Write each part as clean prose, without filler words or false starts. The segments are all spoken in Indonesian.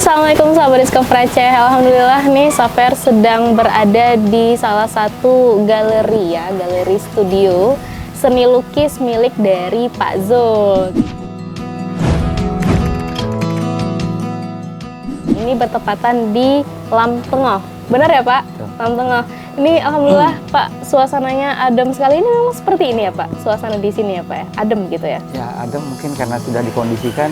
Assalamualaikum sahabat Discover Aceh. Alhamdulillah nih Safer sedang berada di salah satu galeri ya, galeri studio seni lukis milik dari Pak Zul. Ini bertepatan di Lamtengoh. Benar ya Pak? Lamtengoh. Ini alhamdulillah Pak, suasananya adem sekali. Ini memang seperti ini ya Pak, suasana di sini ya Pak ya? Adem gitu ya? Ya adem mungkin karena sudah dikondisikan,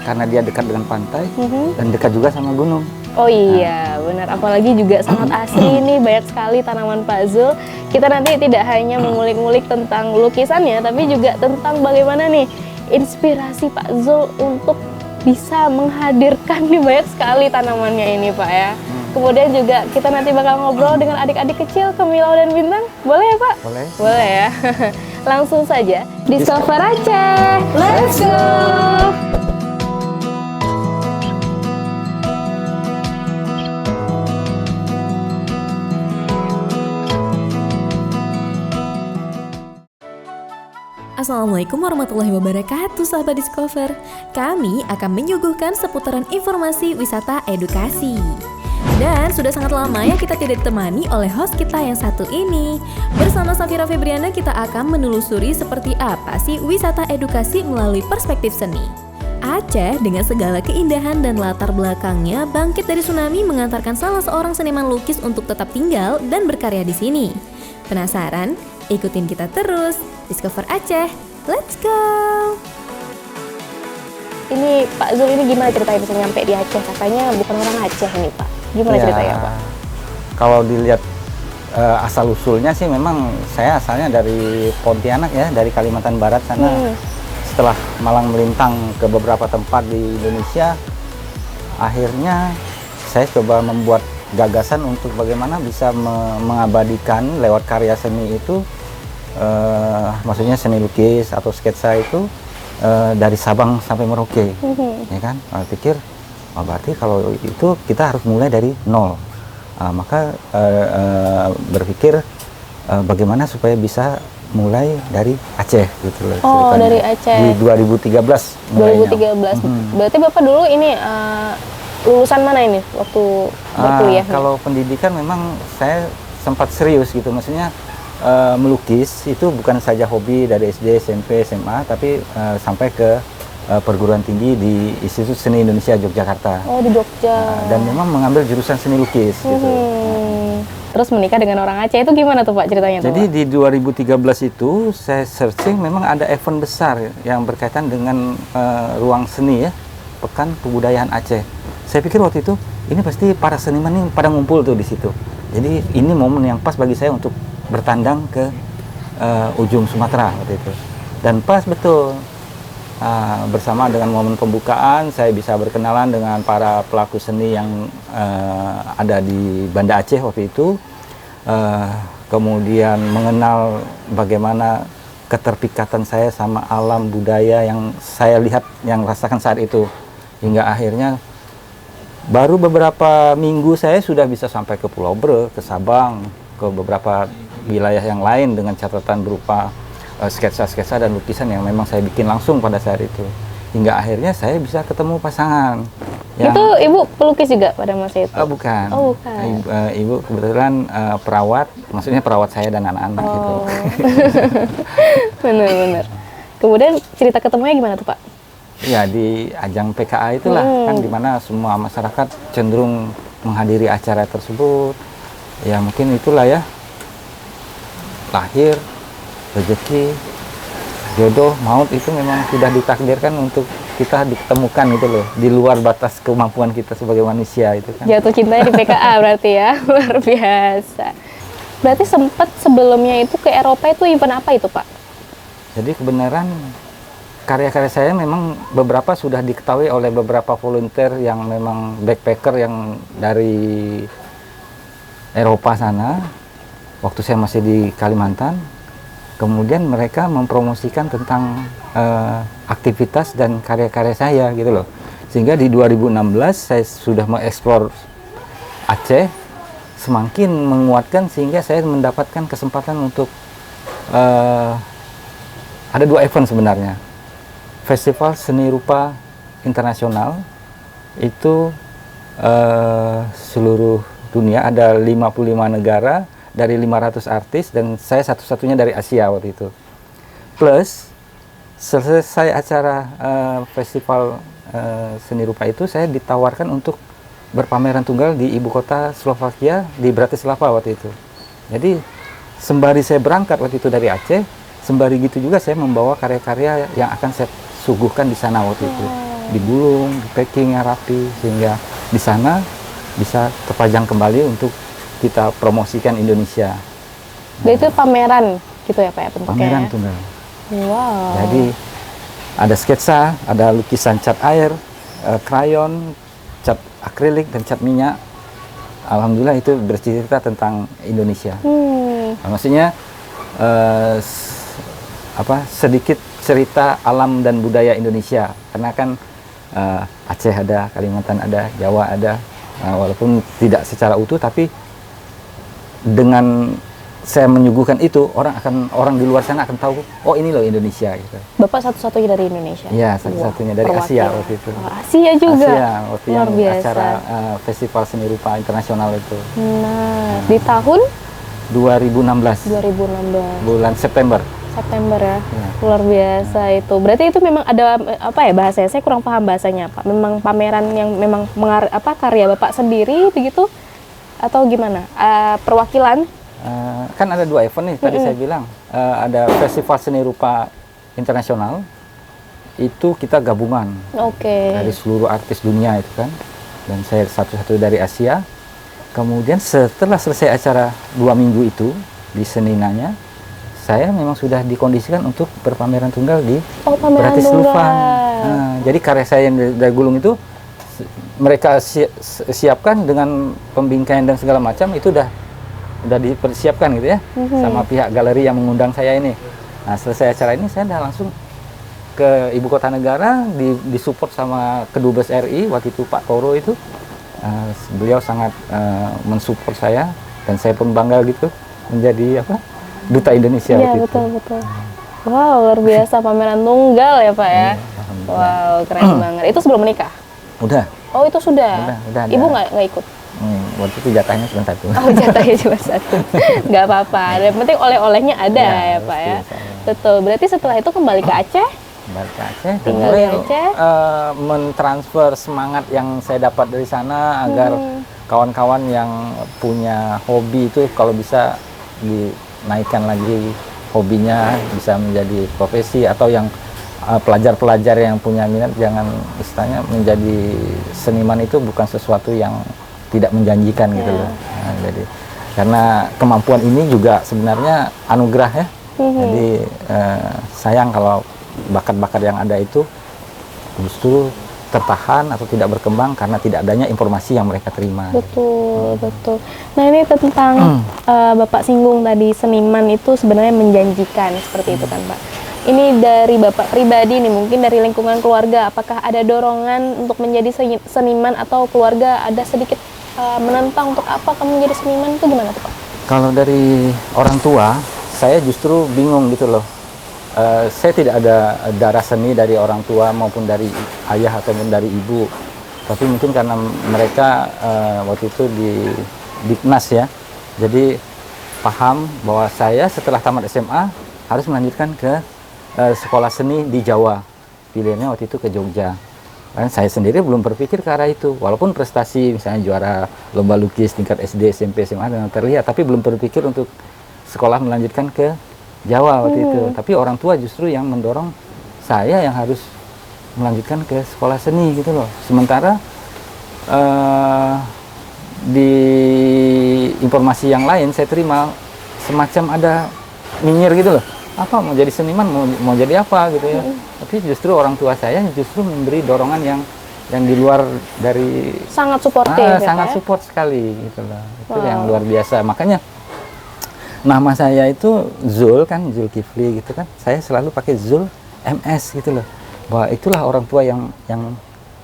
karena dia dekat dengan pantai dan dekat juga sama gunung. Oh iya, benar. Apalagi juga sangat asri nih, banyak sekali tanaman Pak Zul. Kita nanti tidak hanya mengulik-ngulik tentang lukisannya, tapi juga tentang bagaimana nih inspirasi Pak Zul untuk bisa menghadirkan nih banyak sekali tanamannya ini Pak ya. Kemudian juga kita nanti bakal ngobrol dengan adik-adik kecil Kemilau dan Bintang. Boleh ya Pak? Boleh. Boleh ya. Langsung saja, Discover Aceh. Let's go! Assalamualaikum warahmatullahi wabarakatuh sahabat Discover. Kami akan menyuguhkan seputaran informasi wisata edukasi. Dan sudah sangat lama ya kita tidak ditemani oleh host kita yang satu ini. Bersama Safira Febriana kita akan menelusuri seperti apa sih wisata edukasi melalui perspektif seni. Aceh dengan segala keindahan dan latar belakangnya bangkit dari tsunami mengantarkan salah seorang seniman lukis untuk tetap tinggal dan berkarya di sini. Penasaran? Ikutin kita terus, Discover Aceh, let's go! Ini Pak Zul ini gimana ceritanya bisa nyampe di Aceh? Katanya bukan orang Aceh ini Pak. Gimana Ya, ceritanya Pak? Kalau dilihat asal-usulnya sih memang saya asalnya dari Pontianak ya, dari Kalimantan Barat sana. Setelah malang melintang ke beberapa tempat di Indonesia, akhirnya saya coba membuat gagasan untuk bagaimana bisa mengabadikan lewat karya seni itu, maksudnya seni lukis atau sketsa itu dari Sabang sampai Merauke, ya kan? Pikir, berarti kalau itu kita harus mulai dari nol. Maka berpikir bagaimana supaya bisa mulai dari Aceh gitu loh. Oh, ceritanya. dari Aceh. Di 2013 mulainya. 2013. Berarti Bapak dulu ini lulusan mana ini waktu berkuliah? Kalau pendidikan memang saya sempat serius gitu, maksudnya melukis itu bukan saja hobi dari SD, SMP, SMA, tapi sampai ke perguruan tinggi di Institut Seni Indonesia Yogyakarta. Oh, di Jogja. Dan memang mengambil jurusan seni lukis gitu. Terus menikah dengan orang Aceh itu gimana tuh Pak ceritanya? Jadi tuh, Pak? di 2013 itu saya searching, memang ada event besar yang berkaitan dengan ruang seni ya, Pekan Kebudayaan Aceh. Saya pikir waktu itu ini pasti para seniman ini pada ngumpul tuh di situ. Jadi ini momen yang pas bagi saya untuk bertandang ke ujung Sumatera waktu itu. Dan pas betul bersama dengan momen pembukaan saya bisa berkenalan dengan para pelaku seni yang ada di Banda Aceh waktu itu. Kemudian mengenal bagaimana keterpikatan saya sama alam budaya yang saya lihat, yang rasakan saat itu. Hingga akhirnya baru beberapa minggu saya sudah bisa sampai ke Pulau Bre, ke Sabang, ke beberapa wilayah yang lain dengan catatan berupa sketsa-sketsa dan lukisan yang memang saya bikin langsung pada saat itu. Hingga akhirnya saya bisa ketemu pasangan. Itu Ibu pelukis juga pada masa itu? Bukan. Oh, bukan. Ibu kebetulan perawat, maksudnya perawat saya dan anak-anak gitu. Bener-bener. Kemudian cerita ketemunya gimana tuh Pak? Ya di ajang PKA itulah kan, dimana semua masyarakat cenderung menghadiri acara tersebut. Ya mungkin itulah ya, lahir, rezeki, jodoh, maut itu memang sudah ditakdirkan untuk kita ditemukan gitu loh, di luar batas kemampuan kita sebagai manusia itu kan. Jatuh cintanya di PKA berarti ya, luar biasa. Berarti sempat sebelumnya itu ke Eropa, itu event apa itu Pak? Jadi kebenaran karya-karya saya memang beberapa sudah diketahui oleh beberapa volunteer yang memang backpacker yang dari Eropa sana, waktu saya masih di Kalimantan. Kemudian mereka mempromosikan tentang aktivitas dan karya-karya saya gitu loh. Sehingga di 2016 saya sudah mengeksplor Aceh, semakin menguatkan sehingga saya mendapatkan kesempatan untuk ada 2 event sebenarnya. Festival Seni Rupa Internasional itu seluruh dunia, ada 55 negara dari 500 artis, dan saya satu-satunya dari Asia waktu itu. Plus selesai acara festival seni rupa itu, saya ditawarkan untuk berpameran tunggal di ibu kota Slovakia, di Bratislava waktu itu. Jadi sembari saya berangkat waktu itu dari Aceh, sembari gitu juga saya membawa karya-karya yang akan saya suguhkan di sana waktu itu. Digulung, di packing yang rapi, sehingga di sana bisa terpajang kembali untuk kita promosikan Indonesia. Dan itu pameran gitu ya Pak ya bentuknya? Pameran ya? tunggal. Wow. Jadi ada sketsa, ada lukisan cat air, krayon, cat akrilik, dan cat minyak. Alhamdulillah itu bercerita tentang Indonesia. Maksudnya sedikit cerita alam dan budaya Indonesia, karena kan Aceh ada, Kalimantan ada, Jawa ada, walaupun tidak secara utuh, tapi dengan saya menyuguhkan itu, orang di luar sana akan tahu, oh ini loh Indonesia gitu. Bapak satu-satunya dari Indonesia? Iya, satu-satunya dari Asia waktu itu. Oh, Asia juga? Asia, waktu luar yang biasa. acara Festival Seni Rupa Internasional itu. Nah, di tahun? 2016. 2016. Bulan September. September ya? Ya. Luar biasa itu. Berarti itu memang ada, apa ya bahasanya, saya kurang paham bahasanya Pak. Memang pameran yang memang karya Bapak sendiri begitu? Atau gimana? Perwakilan? Kan ada 2 event nih, tadi saya bilang. Ada Festival Seni Rupa Internasional, itu kita gabungan dari seluruh artis dunia itu kan, dan saya satu-satu dari Asia. Kemudian setelah selesai acara 2 minggu itu di Seninanya, saya memang sudah dikondisikan untuk berpameran tunggal di Bratislava. Jadi karya saya yang dari gulung itu mereka siapkan dengan pembingkaian dan segala macam, itu udah dipersiapkan gitu ya, sama pihak galeri yang mengundang saya ini. Nah, selesai acara ini saya udah langsung ke ibu kota negara, disupport sama Kedubes RI waktu itu Pak Toro itu. Beliau sangat mensupport saya, dan saya pun bangga gitu menjadi duta Indonesia waktu itu. Betul. Wow, luar biasa pameran tunggal ya Pak ya. Wow, keren banget. Itu sebelum menikah? Udah. Oh, itu sudah. Ibu nggak ikut? Waktu itu jatahnya cuma 1. Oh, jatahnya cuma 1. Nggak apa-apa. Yang penting oleh-olehnya ada ya Pak ya. Betul. Berarti setelah itu kembali ke Aceh? Kembali ke Aceh. Tinggal di Aceh. Mentransfer semangat yang saya dapat dari sana, agar kawan-kawan yang punya hobi itu kalau bisa dinaikkan lagi hobinya, bisa menjadi profesi, atau yang pelajar-pelajar yang punya minat, jangan istilahnya menjadi seniman itu bukan sesuatu yang tidak menjanjikan gitu loh. Nah, jadi karena kemampuan ini juga sebenarnya anugerah ya. Jadi sayang kalau bakat-bakat yang ada itu justru tertahan atau tidak berkembang karena tidak adanya informasi yang mereka terima. Betul. Nah, ini tentang Bapak singgung tadi, seniman itu sebenarnya menjanjikan seperti itu kan Pak. Ini dari Bapak pribadi nih, mungkin dari lingkungan keluarga, apakah ada dorongan untuk menjadi seniman, atau keluarga ada sedikit menentang untuk apa kamu menjadi seniman, itu gimana tuh Pak? Kalau dari orang tua, saya justru bingung gitu loh. Saya tidak ada darah seni dari orang tua maupun dari ayah ataupun dari ibu, tapi mungkin karena mereka waktu itu di Diknas ya, jadi paham bahwa saya setelah tamat SMA harus melanjutkan ke sekolah seni di Jawa. Pilihannya waktu itu ke Jogja. Dan saya sendiri belum berpikir ke arah itu, walaupun prestasi misalnya juara lomba lukis tingkat SD, SMP, SMA dengan terlihat, tapi belum berpikir untuk sekolah melanjutkan ke Jawa waktu itu. Tapi orang tua justru yang mendorong saya yang harus melanjutkan ke sekolah seni gitu loh. Sementara di informasi yang lain saya terima semacam ada nyinyir gitu loh. Apa mau jadi seniman, mau jadi apa gitu ya. Tapi justru orang tua saya justru memberi dorongan yang di luar dari sangat suportif ya, sangat support sekali gitu loh. Itu yang luar biasa. Makanya nama saya itu Zul kan, Zulkifli gitu kan. Saya selalu pakai Zul MS gitu loh. Bahwa itulah orang tua yang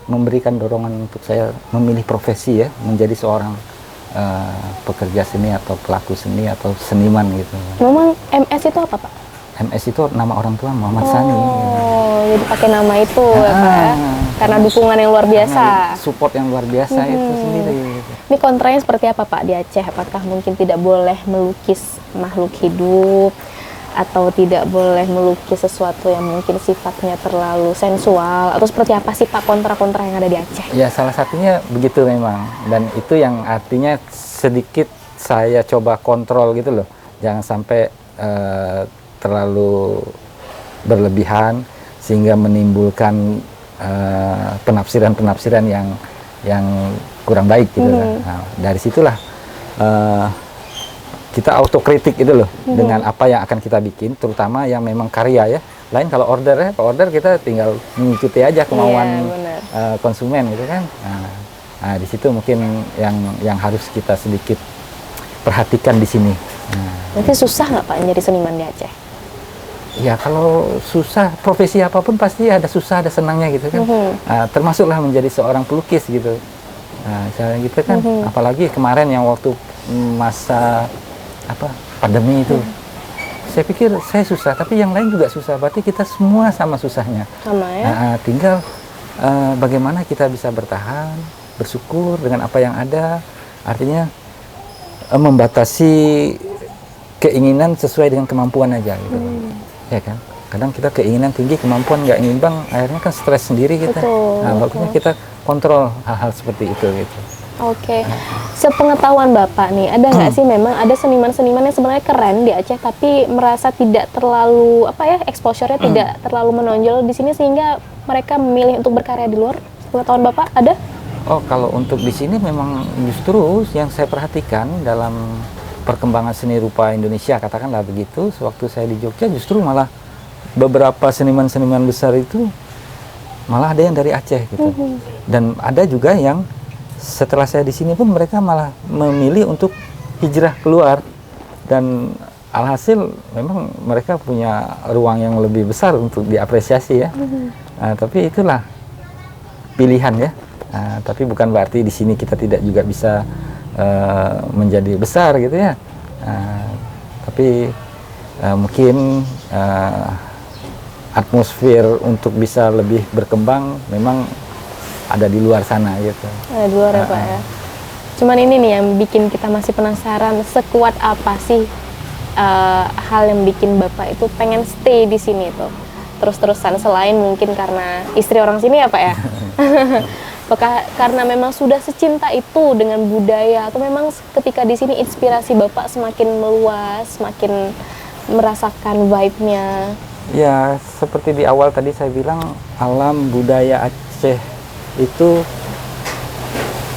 memberikan dorongan untuk saya memilih profesi ya, menjadi seorang pekerja seni atau pelaku seni atau seniman gitu. Memang MS itu apa Pak? MS itu nama orang tua Muhammad Sani. Oh, jadi pakai nama itu ya Pak ya? Karena dukungan yang luar biasa. Karena support yang luar biasa itu sendiri. Ini kontranya seperti apa Pak di Aceh? Apakah mungkin tidak boleh melukis makhluk hidup atau tidak boleh melukis sesuatu yang mungkin sifatnya terlalu sensual, atau seperti apa sih Pak kontra-kontra yang ada di Aceh? Ya salah satunya begitu memang, dan itu yang artinya sedikit saya coba kontrol gitu loh, jangan sampai terlalu berlebihan sehingga menimbulkan penafsiran-penafsiran yang kurang baik gitu lah. Nah, dari situlah kita autokritik gitu loh dengan apa yang akan kita bikin, terutama yang memang karya ya. Lain kalau order ya, kalau order kita tinggal mengikuti aja kemauan konsumen gitu kan. Nah, di situ mungkin yang harus kita sedikit perhatikan di sini. Berarti susah nggak Pak menjadi seniman di Aceh? Ya kalau susah, profesi apapun pasti ada susah ada senangnya gitu kan. Termasuklah menjadi seorang pelukis gitu. Nah, misalnya gitu kan, apalagi kemarin yang waktu masa pandemi itu, saya pikir saya susah, tapi yang lain juga susah. Berarti kita semua sama susahnya. Sama ya. Nah, tinggal bagaimana kita bisa bertahan, bersyukur dengan apa yang ada. Artinya membatasi keinginan sesuai dengan kemampuan aja gitu. Ya kan? Kadang kita keinginan tinggi, kemampuan nggak imbang, akhirnya kan stres sendiri kita. Nah, bagusnya kita kontrol hal-hal seperti itu gitu. Oke. Sepengetahuan Bapak nih, ada nggak sih memang ada seniman-seniman yang sebenarnya keren di Aceh tapi merasa tidak terlalu exposure-nya tidak terlalu menonjol di sini sehingga mereka memilih untuk berkarya di luar? Sepengetahuan Bapak ada? Oh, kalau untuk di sini memang justru yang saya perhatikan dalam perkembangan seni rupa Indonesia, katakanlah begitu, sewaktu saya di Jogja justru malah beberapa seniman-seniman besar itu malah ada yang dari Aceh gitu. Dan ada juga yang setelah saya di sini pun mereka malah memilih untuk hijrah keluar, dan alhasil memang mereka punya ruang yang lebih besar untuk diapresiasi ya. Tapi itulah pilihan ya. Tapi bukan berarti di sini kita tidak juga bisa menjadi besar gitu ya. Tapi mungkin atmosfer untuk bisa lebih berkembang memang ada di luar sana gitu. Ada di luar ya Pak ya. Cuman ini nih yang bikin kita masih penasaran, sekuat apa sih hal yang bikin Bapak itu pengen stay di sini tuh terus-terusan, selain mungkin karena istri orang sini ya Pak ya? Apakah karena memang sudah secinta itu dengan budaya, atau memang ketika di sini inspirasi Bapak semakin meluas, semakin merasakan vibe-nya? Ya, seperti di awal tadi saya bilang, alam budaya Aceh itu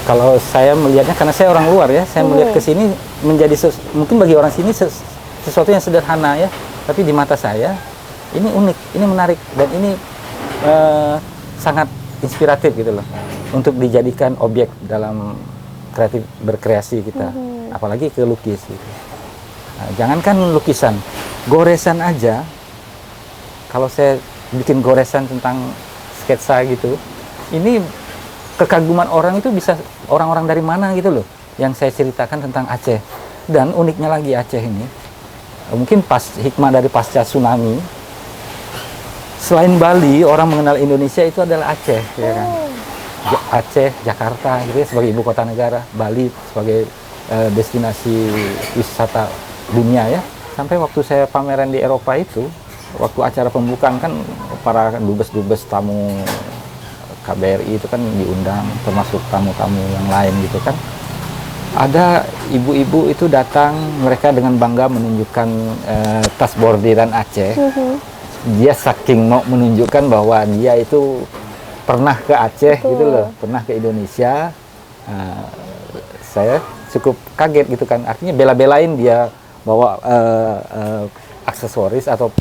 kalau saya melihatnya, karena saya orang luar ya, saya melihat ke sini menjadi mungkin bagi orang sini sesuatu yang sederhana ya, tapi di mata saya ini unik, ini menarik, dan ini sangat inspiratif gitu loh untuk dijadikan objek dalam berkreasi kita, apalagi ke lukis gitu. Nah, jangankan lukisan, goresan aja, kalau saya bikin goresan tentang sketsa gitu, ini kekaguman orang itu bisa orang-orang dari mana gitu loh yang saya ceritakan tentang Aceh. Dan uniknya lagi Aceh ini, mungkin hikmah dari pasca tsunami, selain Bali, orang mengenal Indonesia itu adalah Aceh, ya kan? Aceh, Jakarta gitu ya, sebagai ibu kota negara, Bali sebagai destinasi wisata dunia ya. Sampai waktu saya pameran di Eropa itu, waktu acara pembukaan kan para dubes-dubes tamu KBRI itu kan diundang, termasuk tamu-tamu yang lain gitu kan. Ada ibu-ibu itu datang, mereka dengan bangga menunjukkan tas bordiran Aceh. Dia saking mau menunjukkan bahwa dia itu pernah ke Aceh gitu loh, pernah ke Indonesia. Saya cukup kaget gitu kan, artinya bela-belain dia bawa aksesoris atau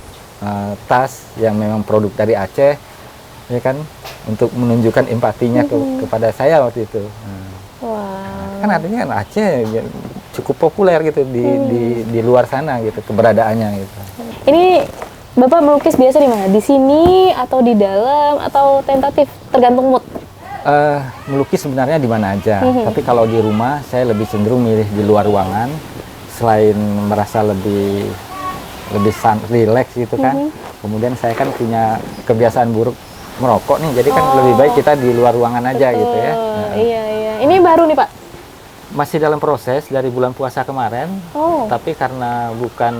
tas yang memang produk dari Aceh, ya kan, untuk menunjukkan empatinya kepada saya waktu itu. Kan artinya kan Aceh cukup populer gitu di luar sana gitu keberadaannya gitu. Ini Bapak melukis biasa di mana? Di sini atau di dalam atau tentatif, tergantung mood? Melukis sebenarnya di mana aja, tapi kalau di rumah saya lebih cenderung milih di luar ruangan. Selain merasa lebih rileks gitu kan, kemudian saya kan punya kebiasaan buruk merokok nih, jadi kan lebih baik kita di luar ruangan aja gitu ya. Nah, Iya, iya. Ini baru nih Pak? masih dalam proses dari bulan puasa kemarin, Oh, tapi karena bukan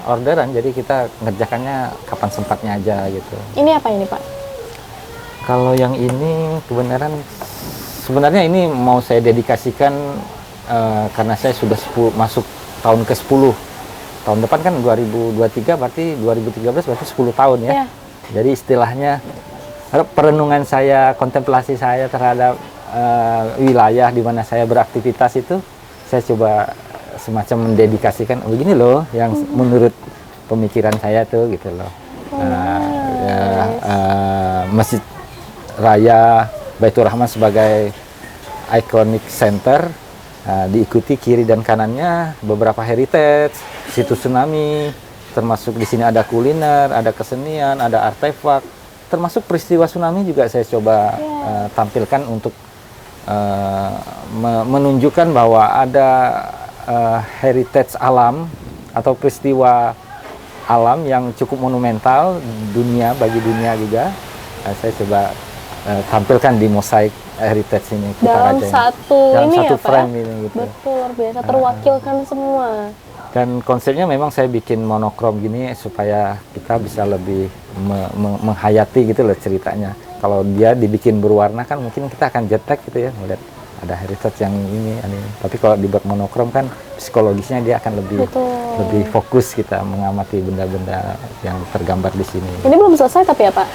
orderan, jadi kita ngerjakannya kapan sempatnya aja gitu. ini apa ini Pak? Kalau yang ini sebenarnya ini mau saya dedikasikan karena saya sudah masuk tahun ke-10. Tahun depan kan 2023, berarti 2013 berarti 10 tahun ya. Iya. Jadi istilahnya perenungan saya, kontemplasi saya terhadap wilayah di mana saya beraktivitas itu, saya coba semacam mendedikasikan begini loh yang menurut pemikiran saya tuh gitu loh. Masjid Raya Baitur Rahman sebagai iconic center, diikuti kiri dan kanannya beberapa heritage, situs tsunami, termasuk di sini ada kuliner, ada kesenian, ada artefak, termasuk peristiwa tsunami juga saya coba tampilkan untuk menunjukkan bahwa ada heritage alam atau peristiwa alam yang cukup monumental bagi dunia juga. Saya coba tampilkan di mosaik heritage ini Dalam dalam ini satu ya Pak? frame ini gitu. Betul, luar biasa. Terwakilkan semua. Dan konsepnya memang saya bikin monokrom gini supaya kita bisa lebih menghayati gitu loh ceritanya. Kalau dia dibikin berwarna kan mungkin kita akan jet lag gitu ya, melihat ada heritage yang ini. Tapi kalau dibuat monokrom kan psikologisnya dia akan lebih fokus kita mengamati benda-benda yang tergambar di sini. Ini belum selesai tapi ya Pak?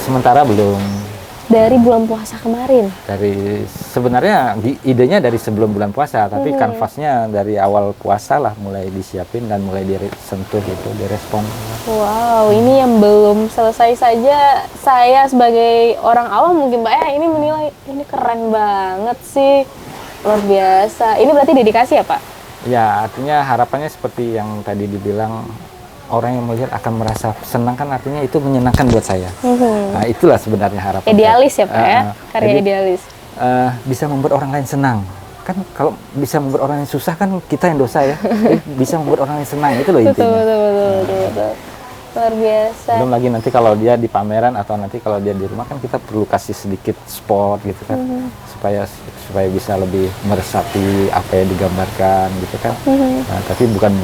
Sementara belum. Dari bulan puasa kemarin. Sebenarnya idenya dari sebelum bulan puasa, tapi kanvasnya dari awal puasa lah mulai disiapin dan mulai disentuh gitu, direspon. Wow, ini yang belum selesai saja. Saya sebagai orang awam mungkin Mbak ya, ini menilai ini keren banget sih. Luar biasa. Ini berarti dedikasi ya Pak? Ya, artinya harapannya seperti yang tadi dibilang, orang yang melihat akan merasa senang kan, artinya itu menyenangkan buat saya. Nah, itulah sebenarnya harapan. Idealis ya Pak ya, karya jadi, idealis. Bisa membuat orang lain senang. Kan kalau bisa membuat orang lain susah kan kita yang dosa ya. Jadi bisa membuat orang lain senang, itu loh intinya. Betul. Luar biasa. Belum lagi nanti kalau dia di pameran atau nanti kalau dia di rumah kan kita perlu kasih sedikit spot gitu kan, supaya bisa lebih meresapi apa yang digambarkan gitu kan. Nah, tapi bukan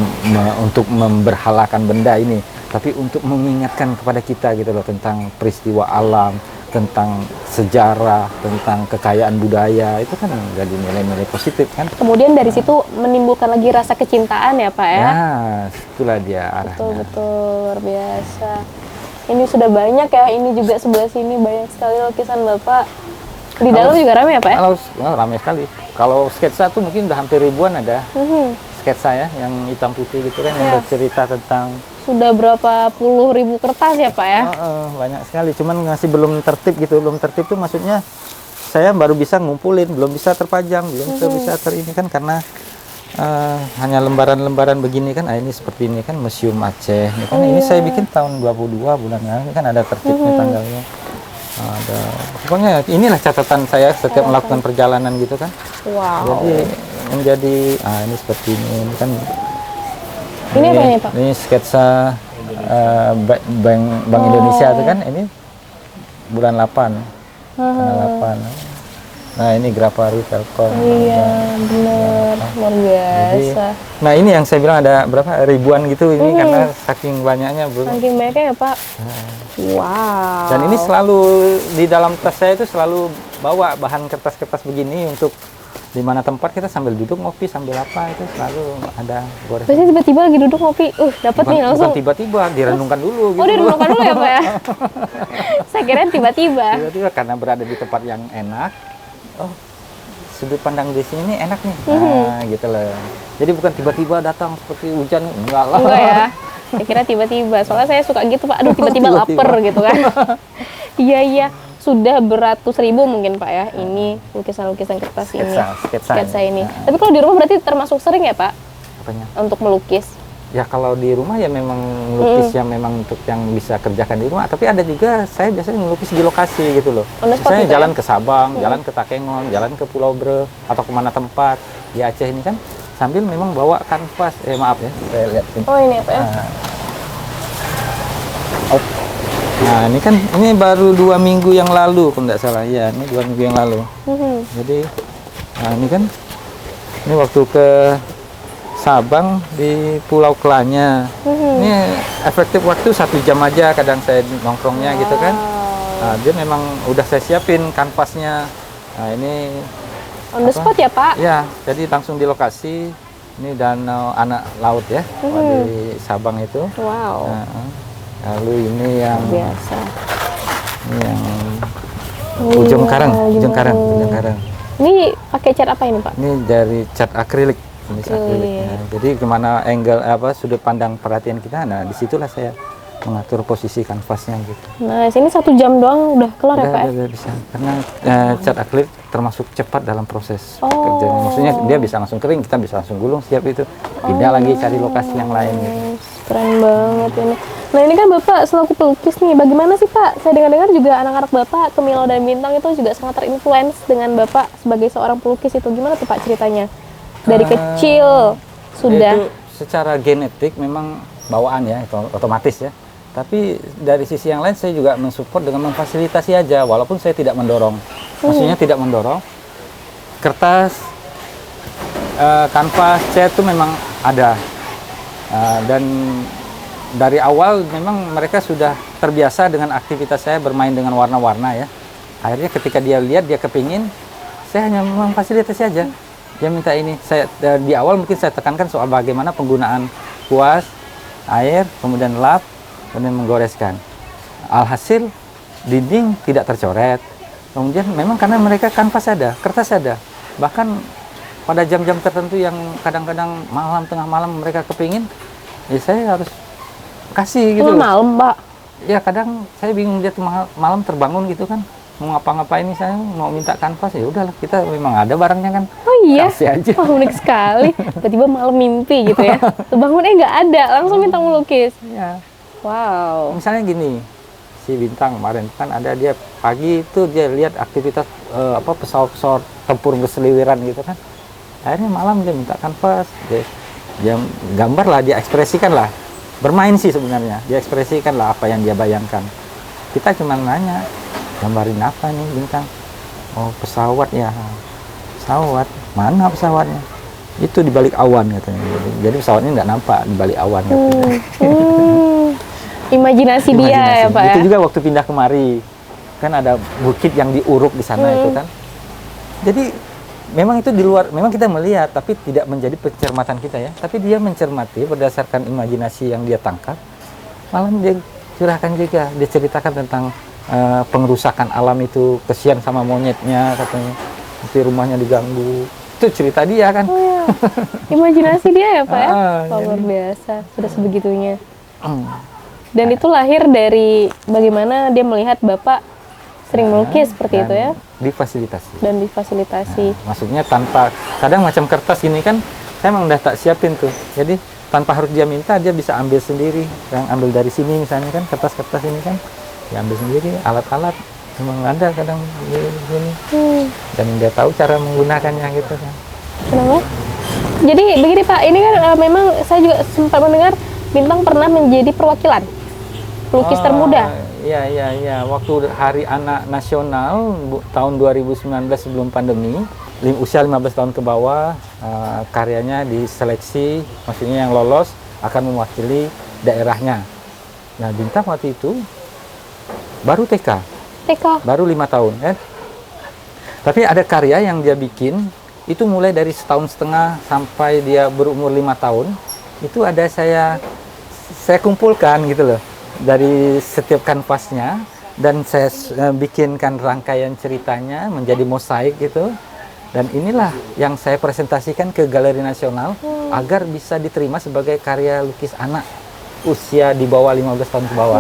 untuk memberhalakan benda ini, tapi untuk mengingatkan kepada kita gitu loh tentang peristiwa alam, tentang sejarah, tentang kekayaan budaya, itu kan jadi nilai-nilai positif kan. Kemudian dari situ menimbulkan lagi rasa kecintaan ya Pak ya? Nah, itulah dia arahnya. Betul, luar biasa. Ini sudah banyak ya, ini juga sebelah sini banyak sekali lukisan Bapak. Di dalam juga ramai ya Pak ya? Kalau ramai sekali. Kalau sketsa tuh mungkin udah hampir ribuan ada. Sketsa ya, yang hitam putih gitu kan, yang bercerita tentang. Sudah berapa puluh ribu kertas ya Pak ya? Banyak sekali, cuman masih belum tertib gitu. Belum tertib tuh maksudnya saya baru bisa ngumpulin, belum bisa terpajang, belum bisa ini kan karena hanya lembaran-lembaran begini kan. Ini seperti ini kan Museum Aceh. Ini kan ini saya bikin tahun 22 bulan lalu, ini kan ada tertibnya tanggalnya. Ada, pokoknya inilah catatan saya setiap melakukan perjalanan gitu kan. Wow. Jadi menjadi ini seperti ini kan. Ini apa ini Pak? Ini sketsa Bank Indonesia itu kan, ini bulan 8. Bulan 8. Nah, ini Grapari Telkom. Iya, benar. Luar biasa. Nah, ini yang saya bilang ada berapa ribuan gitu ini karena saking banyaknya, Bro. Saking banyaknya ya, Pak. Wow. Dan ini selalu di dalam tas saya itu selalu bawa bahan kertas-kertas begini untuk di mana tempat kita sambil duduk ngopi sambil apa itu selalu ada. Biasanya tiba-tiba lagi duduk ngopi, dapat nih langsung. Bukan tiba-tiba, direnungkan dulu gitu. Oh, direnungkan dulu ya, Pak ya? Saya kira tiba-tiba. Tiba-tiba karena berada di tempat yang enak. Oh, sudut pandang di sini enak nih. Nah, gitu loh. Jadi bukan tiba-tiba datang seperti hujan, enggak lah. Enggak ya. Saya kira tiba-tiba. Soalnya saya suka gitu, Pak. Aduh, tiba-tiba lapar gitu kan. Iya. Sudah beratus ribu mungkin Pak ya, ini lukisan-lukisan kertas sketsa ini. Nah. Tapi kalau di rumah berarti termasuk sering ya Pak? Apanya? Untuk melukis? Ya kalau di rumah ya memang lukis yang memang untuk yang bisa kerjakan di rumah. Tapi ada juga saya biasanya melukis di lokasi gitu loh. Misalnya gitu jalan ya? ke Sabang, jalan ke Takengon, jalan ke Pulau Bre, atau kemana tempat di Aceh ini kan sambil memang bawa kanvas. Maaf ya, saya lihat ini. Oh ini apa ya? Nah, ini baru 2 minggu yang lalu, kalau nggak salah. Ya, ini 2 minggu yang lalu. Jadi, nah ini waktu ke Sabang di Pulau Kelanya. Ini efektif waktu 1 jam aja, kadang saya nongkrongnya gitu kan. Nah, dia memang udah saya siapin kanvasnya. Nah, ini On the spot ya, Pak? ya, jadi langsung di lokasi. Ini danau anak laut ya, di Sabang itu. Wow. Nah, lalu ini yang Biasa. ini yang ujung karang. Ini pakai cat apa ini, Pak? Ini dari cat akrilik. Jenis akrilik. Nah, jadi kemana angle sudut pandang perhatian kita, nah disitulah saya mengatur posisi kanvasnya gitu. Nah, sini 1 jam doang udah kelar ya, Pak? Udah bisa, karena cat akrilik termasuk cepat dalam proses Oh. kerjanya. Maksudnya dia bisa langsung kering, kita bisa langsung gulung, siap itu. Pindah lagi cari lokasi yang lain gitu. Keren banget ini. Nah, ini kan Bapak selaku pelukis nih, bagaimana sih Pak? Saya dengar-dengar juga anak-anak Bapak ke Milo dan Bintang itu juga sangat terinfluence dengan Bapak sebagai seorang pelukis itu. Gimana tuh Pak ceritanya? Dari kecil sudah. Itu secara genetik memang bawaan ya, itu otomatis ya. Tapi dari sisi yang lain saya juga mensupport dengan memfasilitasi aja, walaupun saya tidak mendorong. Maksudnya tidak mendorong. Kertas, kanvas, cat itu memang ada. Dan dari awal memang mereka sudah terbiasa dengan aktivitas saya bermain dengan warna-warna ya. Akhirnya ketika dia lihat, dia kepingin, saya hanya memfasilitasi aja. Dia minta ini. Saya di awal mungkin saya tekankan soal bagaimana penggunaan kuas, air, kemudian lap, kemudian menggoreskan. Alhasil dinding tidak tercoret. Kemudian memang karena mereka kanvas ada, kertas ada. Bahkan pada jam-jam tertentu yang kadang-kadang malam, tengah malam mereka kepingin, ya saya harus kasih gitu. Tengah malam, Pak? Ya kadang saya bingung, dia malam terbangun gitu kan. Mau ngapa-ngapain nih, saya mau minta kanvas, ya udahlah, kita memang ada barangnya kan. Oh iya? Kasih aja. Wah, unik sekali. Tiba-tiba malam mimpi gitu ya. Bangunnya nggak ada, langsung minta melukis. Ya. Wow. Misalnya gini, si Bintang kemarin kan ada, dia pagi itu dia lihat aktivitas pesawat-pesawat tempur berseliweran gitu kan. Akhirnya malam dia minta kanvas, dia gambar lah, dia ekspresikan lah. Bermain sih sebenarnya, dia ekspresikan lah apa yang dia bayangkan. Kita cuma nanya, gambarin apa nih Bintang? Oh, pesawat ya. Pesawat, mana pesawatnya? Itu di balik awan katanya. Jadi pesawatnya nggak nampak di balik awan katanya. Imajinasi dia ya, Pak ya? Itu juga waktu pindah kemari. Kan ada bukit yang diuruk di sana itu kan. Jadi memang itu di luar, memang kita melihat tapi tidak menjadi pencermatan kita ya. Tapi dia mencermati berdasarkan imajinasi yang dia tangkap. Malam dia curahkan juga, dia ceritakan tentang pengerusakan alam itu, kesian sama monyetnya katanya. Nanti rumahnya diganggu. Itu cerita dia kan. Oh, ya. Imajinasi dia ya, Pak ya? Luar jadi, biasa, sudah sebegitunya. Dan itu lahir dari bagaimana dia melihat Bapak sering melukis seperti itu ya? Difasilitasi. Dan difasilitasi. Maksudnya tanpa, kadang macam kertas ini kan, saya memang udah tak siapin tuh. Jadi tanpa harus dia minta, dia bisa ambil sendiri. Yang ambil dari sini misalnya kan, kertas-kertas ini kan, dia ambil sendiri, alat-alat. Memang ada kadang di sini. Dan dia tahu cara menggunakannya gitu kan. Kenapa? Jadi begini Pak, ini kan memang saya juga sempat mendengar Bintang pernah menjadi perwakilan pelukis termuda. Iya. Waktu Hari Anak Nasional tahun 2019 sebelum pandemi, usia 15 tahun ke bawah, karyanya diseleksi, maksudnya yang lolos akan mewakili daerahnya. Nah, Bintang waktu itu baru TK, baru 5 tahun kan. Tapi ada karya yang dia bikin, itu mulai dari 1,5 tahun sampai dia berumur 5 tahun, itu ada saya kumpulkan gitu loh. Dari setiap kanvasnya, dan saya bikinkan rangkaian ceritanya menjadi mosaik gitu. Dan inilah yang saya presentasikan ke Galeri Nasional agar bisa diterima sebagai karya lukis anak usia di bawah 15 tahun ke bawah.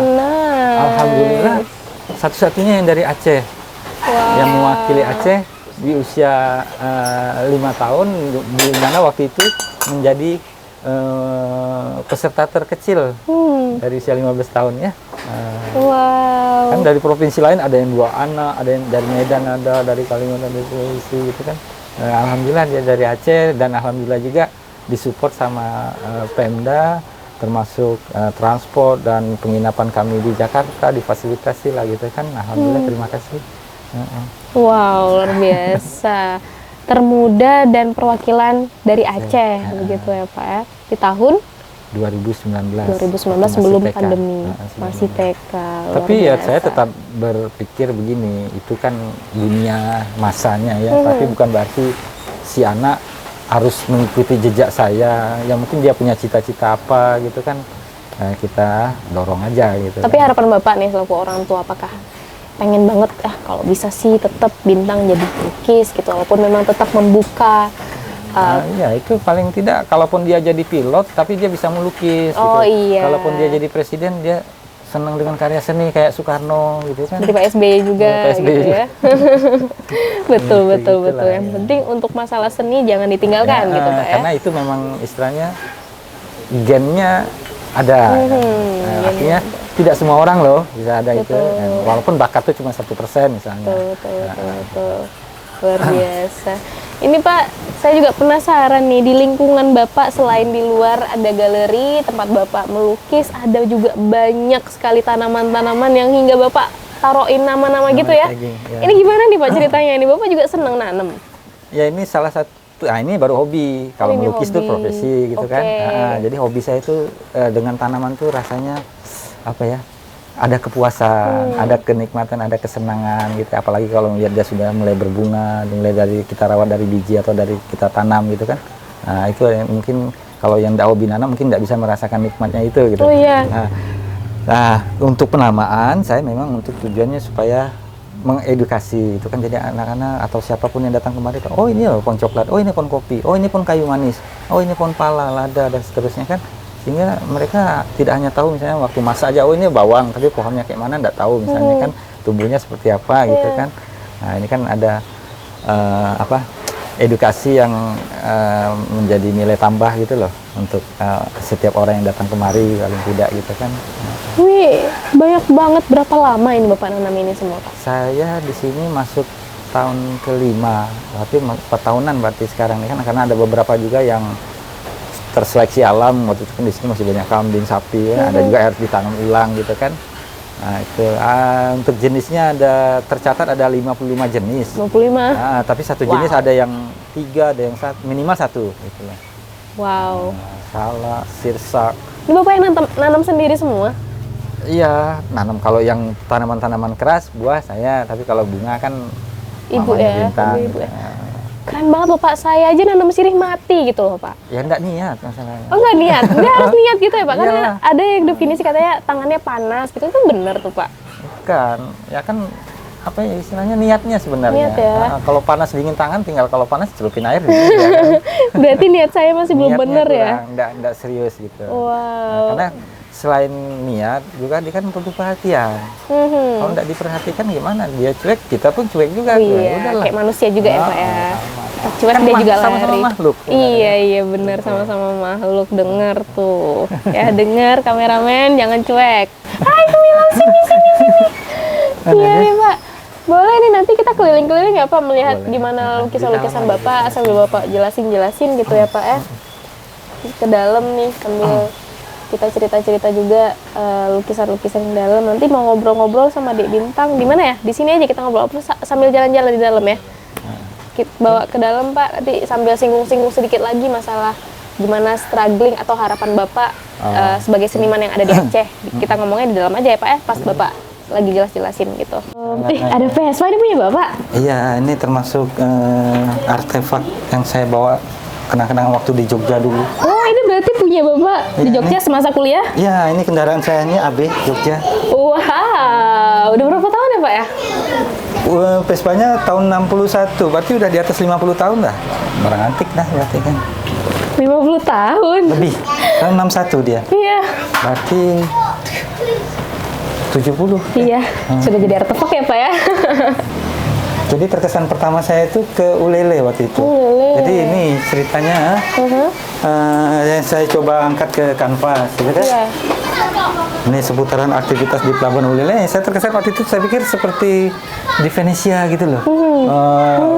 Alhamdulillah satu-satunya yang dari Aceh. Yang mewakili Aceh di usia 5 tahun, di mana waktu itu menjadi peserta terkecil dari usia 15 tahun ya. Kan dari provinsi lain ada yang 2 anak, ada yang dari Medan, ada dari Kalimantan, dari Sulawesi gitu kan. Alhamdulillah dia dari Aceh, dan alhamdulillah juga disupport sama Pemda termasuk transport dan penginapan kami di Jakarta difasilitasi lah gitu kan. Alhamdulillah, terima kasih. Wow, luar biasa. Termuda dan perwakilan dari Aceh, begitu ya Pak ya. Di tahun 2019 sebelum TK. pandemi, Sebelum masih TK. luar Tapi ya biasa. saya tetap berpikir begini, itu kan dunia masanya ya, tapi bukan berarti si anak harus mengikuti jejak saya. Yang mungkin dia punya cita-cita apa gitu kan, kita dorong aja gitu. Tapi harapan Bapak nih selaku orang tua, apakah pengen banget kalau bisa sih tetap Bintang jadi pelukis gitu, walaupun memang tetap membuka Iya, itu paling tidak kalaupun dia jadi pilot tapi dia bisa melukis Oh, gitu. iya. Kalaupun dia jadi presiden dia senang dengan karya seni kayak Soekarno gitu kan. dari Pak SBY juga Pak SBY gitu ya. betul Gitu, betul betul. gitulah, Yang ya. penting untuk masalah seni jangan ditinggalkan Ya, gitu Pak ya. karena itu memang istilahnya gennya ada. Artinya tidak semua orang loh bisa ada itu. Betul. Walaupun bakat itu cuma 1% misalnya. Betul. Luar biasa. Ini Pak, saya juga penasaran nih, di lingkungan Bapak selain di luar ada galeri tempat Bapak melukis, ada juga banyak sekali tanaman-tanaman yang hingga Bapak taruhin nama-nama gitu ya. tagging, ya. Ini gimana nih Pak ceritanya? Ini Bapak juga seneng nanam? Ya ini salah satu, ini baru hobi. Kalau ini melukis itu hobi. profesi gitu kan. Oke. Jadi hobi saya itu dengan tanaman tuh rasanya apa ya? Ada kepuasan, ada kenikmatan, ada kesenangan gitu. Apalagi kalau melihat dia sudah mulai berbunga, mulai dari kita rawat dari biji atau dari kita tanam gitu kan. Nah itu yang mungkin kalau yang tidak hobi nanam mungkin tidak bisa merasakan nikmatnya itu gitu. Oh iya. Nah, untuk penamaan saya memang untuk tujuannya supaya mengedukasi itu kan, jadi anak-anak atau siapapun yang datang kemari, oh ini loh pohon coklat, oh ini pohon kopi, oh ini pohon kayu manis, oh ini pohon pala, lada dan seterusnya kan, sehingga mereka tidak hanya tahu misalnya waktu masak aja, oh ini bawang, tapi pohonnya kayak mana tidak tahu misalnya kan, tumbuhnya seperti apa gitu kan. Nah ini kan ada edukasi yang menjadi nilai tambah gitu loh untuk setiap orang yang datang kemari paling tidak gitu kan. Wih, banyak banget. Berapa lama ini Bapak nanam ini semua Pak? Saya di sini masuk tahun kelima, berarti 4 tahunan berarti sekarang ini kan, karena ada beberapa juga yang terseleksi alam. Waktu itu kan di sini masih banyak kambing, sapi ya, ada juga harus ditanam ulang gitu kan. Nah itu untuk jenisnya ada tercatat ada 55 jenis. 25. Nah, tapi satu jenis ada yang 3, ada yang minimal 1 gitu lah. Wow. Salak, sirsak. Ini Bapak yang nanam sendiri semua? Iya, nanam kalau yang tanaman-tanaman keras buah saya, tapi kalau bunga kan Ibu mamanya ya, Bintang. ibu ya. Keren banget Bapak, saya aja nanam sirih mati gitu loh Pak. Ya enggak niat masalahnya. Oh nggak niat, nggak harus niat gitu ya Pak? Karena Iyalah. ada yang definisi katanya tangannya panas gitu, itu bener tuh Pak? Bukan, ya kan apa ya istilahnya niatnya sebenarnya. Niat ya. Kalau panas dingin tangan, tinggal kalau panas celupin air dingin, ya kan? Berarti niat saya masih belum Niatnya bener ya? kurang, enggak serius gitu. Wow. Karena selain niat juga dia kan perlu perhatian. Kalau enggak diperhatikan gimana? Dia cuek, kita pun cuek juga. Oh Ya iya, udahlah. kayak manusia juga ya Pak ya? Sama. Cuek Kan dia juga sama-sama lari. makhluk, ya kan? Iya bener, sama-sama makhluk. Dengar tuh, ya dengar kameramen jangan cuek. Hai Camilla, sini. Iya nih Pak. Boleh nih nanti kita keliling-keliling ya Pak, melihat Boleh. gimana lukisan-lukisan Di dalam Bapak sambil Bapak jelasin gitu ya Pak ya. Ke dalam nih sambil kita cerita-cerita juga lukisan-lukisan di dalam. Nanti mau ngobrol-ngobrol sama Dek Bintang di mana ya? Di sini aja kita ngobrol sambil jalan-jalan di dalam ya. Kita bawa ke dalam Pak, nanti sambil singgung-singgung sedikit lagi masalah gimana struggling atau harapan Bapak sebagai seniman yang ada di Aceh. Kita ngomongnya di dalam aja ya Pak ya, pas Bapak lagi jelas-jelasin gitu. Ada Vespa ini punya Bapak? Iya, ini termasuk artefak yang saya bawa kenang-kenangan waktu di Jogja dulu. Oh ini berarti punya Bapak di Iya, Jogja semasa kuliah? Iya, ini kendaraan saya ini AB Jogja. Wow, udah berapa tahun ya Pak ya? Vespanya tahun 61, berarti udah di atas 50 tahun dah. Barang antik dah berarti kan. 50 tahun? Lebih, tahun 61 dia. Iya. Berarti 70. Iya, sudah jadi artefak ya Pak ya? Jadi terkesan pertama saya itu ke Ulele waktu itu. Ulele. Jadi ini ceritanya yang saya coba angkat ke kanvas, gitu kan? Iya. Ini seputaran aktivitas di Pelabuhan Ulele. Saya terkesan waktu itu saya pikir seperti di Venesia gitu loh.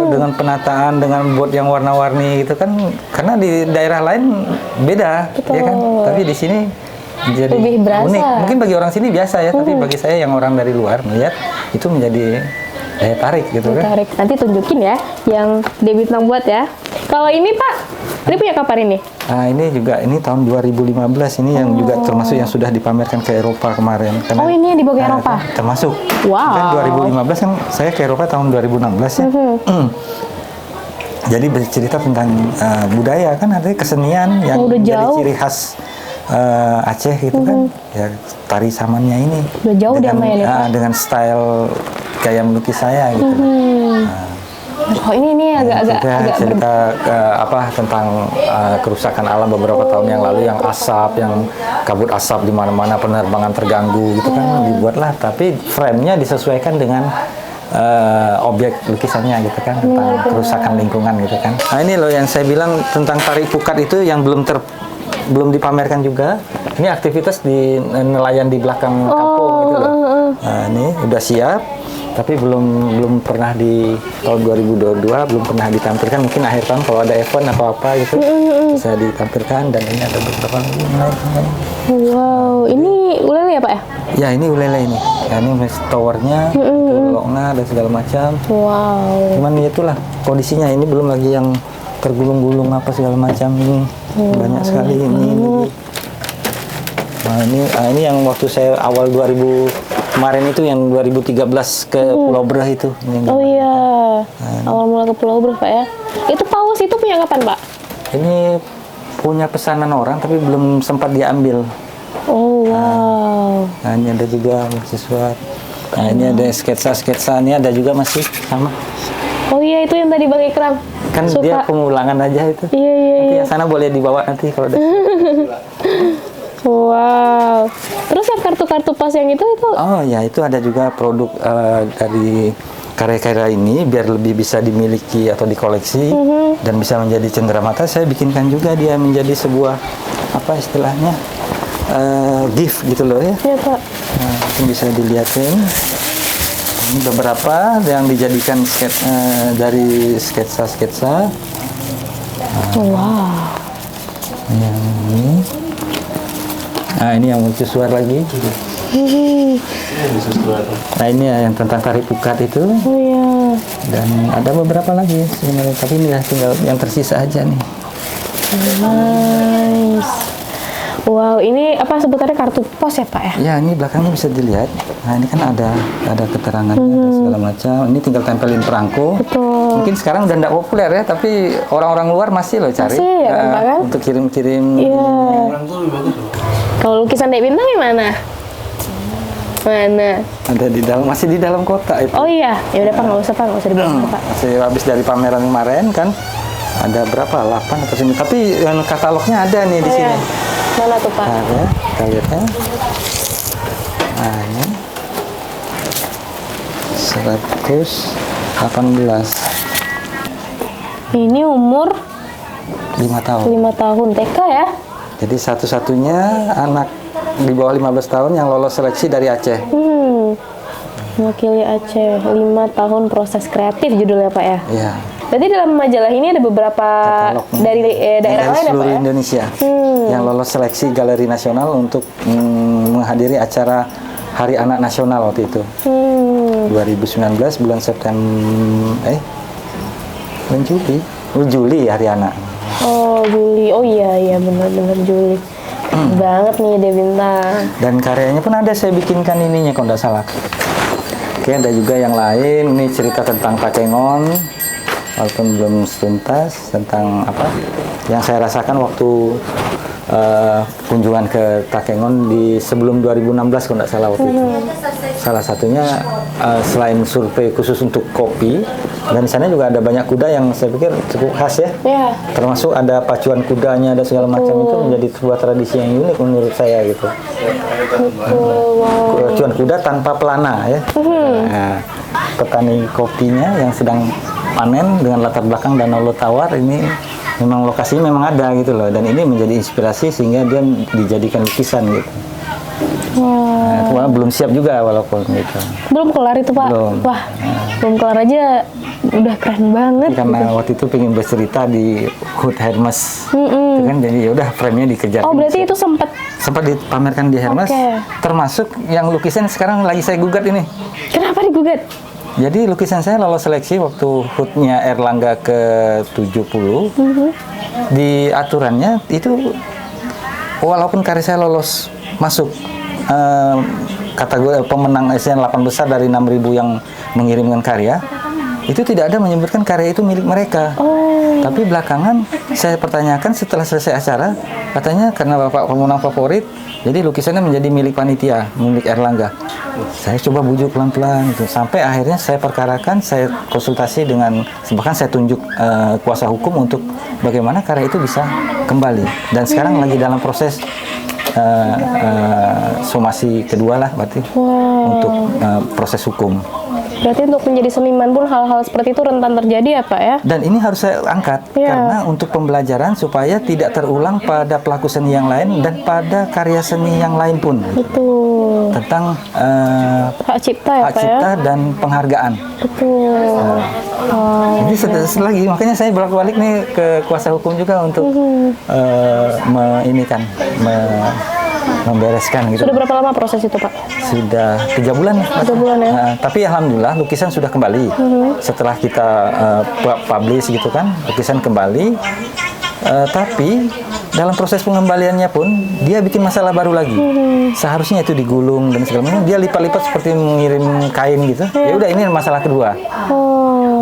Dengan penataan, dengan bot yang warna-warni gitu kan. Karena di daerah lain beda, ya kan? Tapi di sini jadi lebih berasa. unik. Mungkin bagi orang sini biasa ya, tapi bagi saya yang orang dari luar melihat itu menjadi tarik gitu kan. Tarik. Nanti tunjukin ya yang Dewi Bintang buat ya. Kalau ini Pak, ini punya kapan ini? Nah, ini juga ini tahun 2015 ini yang juga termasuk yang sudah dipamerkan ke Eropa kemarin. Oh, ini yang dibawa ke Eropa? Termasuk. Wow. Kan 2015 kan saya ke Eropa tahun 2016 ya. Jadi bercerita tentang budaya kan, ada kesenian yang menjadi ciri khas Aceh gitu kan. Ya, tari samannya ini. Udah jauh dengan, dia main ya, Pak? dengan style gaya melukis saya gitu. Oh, ini agak cerita tentang kerusakan alam beberapa tahun yang lalu, yang asap, yang kabut asap di mana-mana, penerbangan terganggu gitu kan dibuatlah, tapi frame-nya disesuaikan dengan objek lukisannya gitu kan, tentang kerusakan lingkungan gitu kan. Nah, ini loh yang saya bilang tentang tari pukat itu yang belum dipamerkan juga. Ini aktivitas di nelayan di belakang kampung gitu loh. Nah, ini udah siap, tapi belum pernah di tahun 2022 belum pernah ditampilkan. Mungkin akhir tahun kalau ada event atau apa gitu bisa ditampilkan. Dan ini ada beberapa lagi. Wow, ini ulele ya Pak ya? Ya, ini ulele ini. Ya, ini towernya, lokna dan segala macam. Wow. Cuman itulah kondisinya, ini belum lagi yang tergulung-gulung apa segala macam ini. Banyak sekali ini. Nah, ini yang waktu saya awal 2000 kemarin itu yang 2013 ke Pulau Breh itu. Oh iya, awal mula ke Pulau Breh Pak ya. Itu paus itu punya kapan Pak? Ini punya pesanan orang tapi belum sempat diambil. Oh wow. Nah, ini ada juga mahasiswa. Nah, ini ada sketsa-sketsa, ini ada juga masih sama. Oh iya, itu yang tadi Bang Ikram. Kan suka. Dia pengulangan aja itu. Iya. Nanti yang sana boleh dibawa nanti kalau ada. Wow. Terus yang kartu-kartu pos yang itu? Oh ya, itu ada juga produk dari karya-karya ini biar lebih bisa dimiliki atau dikoleksi dan bisa menjadi cenderamata. Saya bikinkan juga dia menjadi sebuah apa istilahnya gift gitu loh ya. Iya Pak. Nah, itu bisa dilihatin. Ini beberapa yang dijadikan dari sketsa-sketsa. Wow. Yang ini. Nah, ini yang mercusuar lagi. Nah, ini ya yang tentang tari pukat itu. Oh iya. Dan ada beberapa lagi sebenarnya, tapi ini ya tinggal yang tersisa aja nih. Nice. Wow, ini apa sebutannya kartu pos ya Pak ya? Ya, ini belakangnya bisa dilihat. Nah, ini kan ada keterangannya dan segala macam. Ini tinggal tempelin perangko. Betul. Mungkin sekarang udah nggak populer ya, tapi orang-orang luar masih loh cari. Masih ya, Pak, kan? Untuk kirim-kirim. Iya. Kalau lukisan Dek Bintang di mana? Mana? Ada di dalam, masih di dalam kota itu. Oh iya, ya udah Pak, nggak usah dibawa Pak. Masih habis dari pameran kemarin kan. Ada berapa? 8 atau 9. Tapi yang katalognya ada nih di Oh, sini. iya. Mana tuh Pak? Ada, kita lihat ya. Nah, ini 118. Ini umur 5 tahun. 5 tahun TK ya? Jadi satu-satunya anak di bawah 15 tahun yang lolos seleksi dari Aceh. Mewakili Aceh, 5 tahun proses kreatif judulnya Pak ya? Iya. Berarti dalam majalah ini ada beberapa Katalognya. dari daerah lain ya Pak seluruh ya? Indonesia yang lolos seleksi Galeri Nasional untuk menghadiri acara Hari Anak Nasional waktu itu. 2019 bulan September bulan Juli Hari Anak. Oh Juli, oh iya benar-benar Juli. Banget nih Dek Bintang. Dan karyanya pun ada saya bikinkan ininya kalau nggak salah. Oke, ada juga yang lain. Ini cerita tentang Takengon, walaupun belum tuntas, tentang apa yang saya rasakan waktu kunjungan ke Takengon di sebelum 2016 kalau nggak salah waktu itu. Salah satunya selain survei khusus untuk kopi, dan di sana juga ada banyak kuda yang saya pikir cukup khas ya. Iya. Termasuk ada pacuan kudanya, ada segala macam, itu menjadi sebuah tradisi yang unik menurut saya gitu. Pacuan kuda tanpa pelana ya. Nah, petani kopinya yang sedang panen dengan latar belakang Danau Lotawar ini memang lokasinya memang ada gitu loh, dan ini menjadi inspirasi sehingga dia dijadikan lukisan gitu. Cuma belum siap juga walaupun gitu. Belum kelar itu Pak? Belum. Wah, belum kelar aja udah keren banget. Karena waktu itu pengen bercerita di Hood Hermes, itu kan jadi yaudah frame-nya dikejar. Oh berarti itu sempat dipamerkan di Hermes, termasuk yang lukisan sekarang lagi saya gugat ini. Kenapa digugat? Jadi lukisan saya lolos seleksi waktu Hood-nya Erlangga ke-70. Di aturannya itu walaupun karya saya lolos masuk kategori pemenang ASEAN 8 besar dari 6.000 yang mengirimkan karya, itu tidak ada menyebutkan karya itu milik mereka. Tapi belakangan saya pertanyakan setelah selesai acara, katanya karena Bapak pemenang favorit, jadi lukisannya menjadi milik panitia, milik Erlangga. Saya coba bujuk pelan-pelan gitu. Sampai akhirnya saya perkarakan, saya konsultasi dengan, bahkan saya tunjuk kuasa hukum untuk bagaimana karya itu bisa kembali. Dan sekarang lagi dalam proses somasi kedua lah berarti untuk proses hukum. Berarti untuk menjadi seniman pun hal-hal seperti itu rentan terjadi ya Pak ya? Dan ini harus saya angkat karena untuk pembelajaran supaya tidak terulang pada pelaku seni yang lain dan pada karya seni yang lain pun. Betul. Tentang hak cipta ya hak Pak cipta ya? dan penghargaan. Betul. Jadi lagi, makanya saya bolak-balik nih ke kuasa hukum juga untuk membereskan gitu. Sudah berapa lama proses itu Pak? Sudah 3 bulan. 3 bulan ya? Tapi alhamdulillah lukisan sudah kembali. Setelah kita publish gitu kan, lukisan kembali. Tapi dalam proses pengembaliannya pun dia bikin masalah baru lagi. Seharusnya itu digulung dan segala macam. Dia lipat-lipat seperti mengirim kain gitu. Ya udah ini masalah kedua.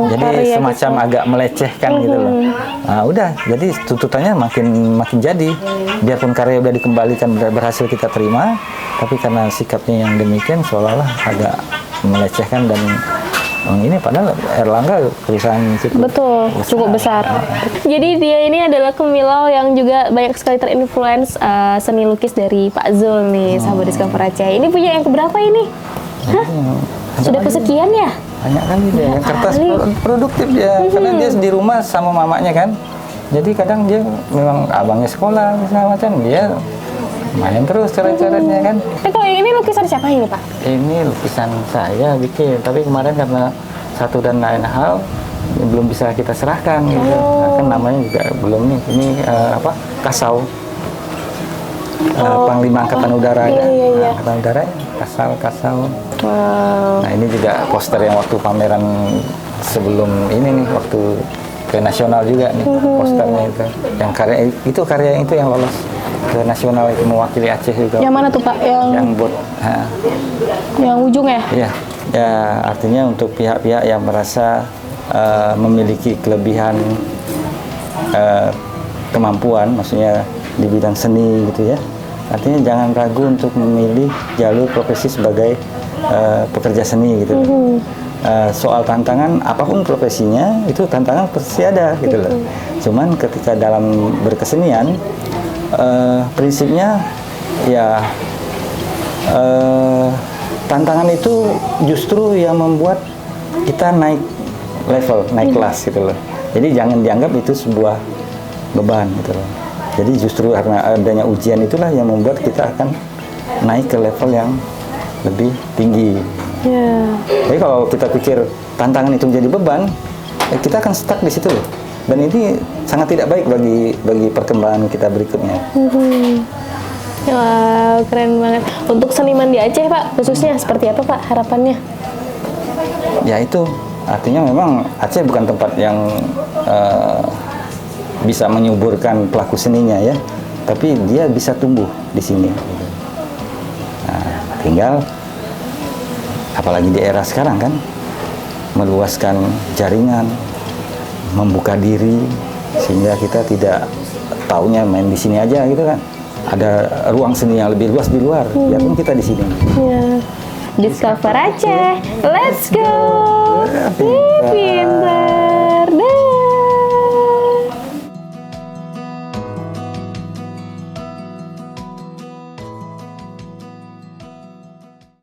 Jadi semacam gitu. Agak melecehkan gitu loh. Nah, udah, jadi tuntutannya makin jadi. Biarpun karya udah dikembalikan berhasil kita terima, tapi karena sikapnya yang demikian seolah-olah agak melecehkan dan ini padahal Erlangga perusahaan cukup besar. Jadi dia ini adalah Kemilau yang juga banyak sekali terinfluence seni lukis dari Pak Zul nih, sahabat Discover Aceh. Ini punya yang keberapa ini? Hah? Sudah kesekian ya? Banyak kali dia, yang kertas produktif dia, karena dia di rumah sama mamanya kan. Jadi kadang dia memang abangnya sekolah segala macam, dia main terus coret-coretnya kan. Tapi kalau yang ini lukisan siapa ini Pak? Ini lukisan saya bikin, tapi kemarin karena satu dan lain hal belum bisa kita serahkan gitu. Nah, kan namanya juga belum nih. Ini Kasau. Panglima Angkatan Udara ya. Angkatan Udara Kasau. Nah, ini juga poster yang waktu pameran sebelum ini nih, waktu ke nasional juga nih posternya itu. Yang karya itu yang lolos ke nasional, itu mewakili Aceh juga. Yang mana tuh Pak? Yang buat yang ujung ya? Iya. Ya, artinya untuk pihak-pihak yang merasa memiliki kelebihan kemampuan, maksudnya di bidang seni gitu ya. Artinya jangan ragu untuk memilih jalur profesi sebagai pekerja seni gitu. Soal tantangan apapun profesinya itu tantangan pasti ada gitu loh. Cuman ketika dalam berkesenian prinsipnya ya tantangan itu justru yang membuat kita naik level, naik kelas gitu loh. Jadi jangan dianggap itu sebuah beban gitu loh. Jadi justru karena adanya ujian itulah yang membuat kita akan naik ke level yang lebih tinggi. Jadi kalau kita pikir tantangan itu menjadi beban, kita akan stuck di situ loh. Dan ini sangat tidak baik bagi perkembangan kita berikutnya. Wow, keren banget. Untuk seniman di Aceh Pak, khususnya seperti apa Pak harapannya? Ya itu, artinya memang Aceh bukan tempat yang bisa menyuburkan pelaku seninya ya, tapi dia bisa tumbuh di sini. Nah, tinggal apalagi di era sekarang kan, meluaskan jaringan, membuka diri sehingga kita tidak taunya main di sini aja gitu kan. Ada ruang seni yang lebih luas di luar, biarpun kita di sini. Discover Aceh, let's go. Pintar.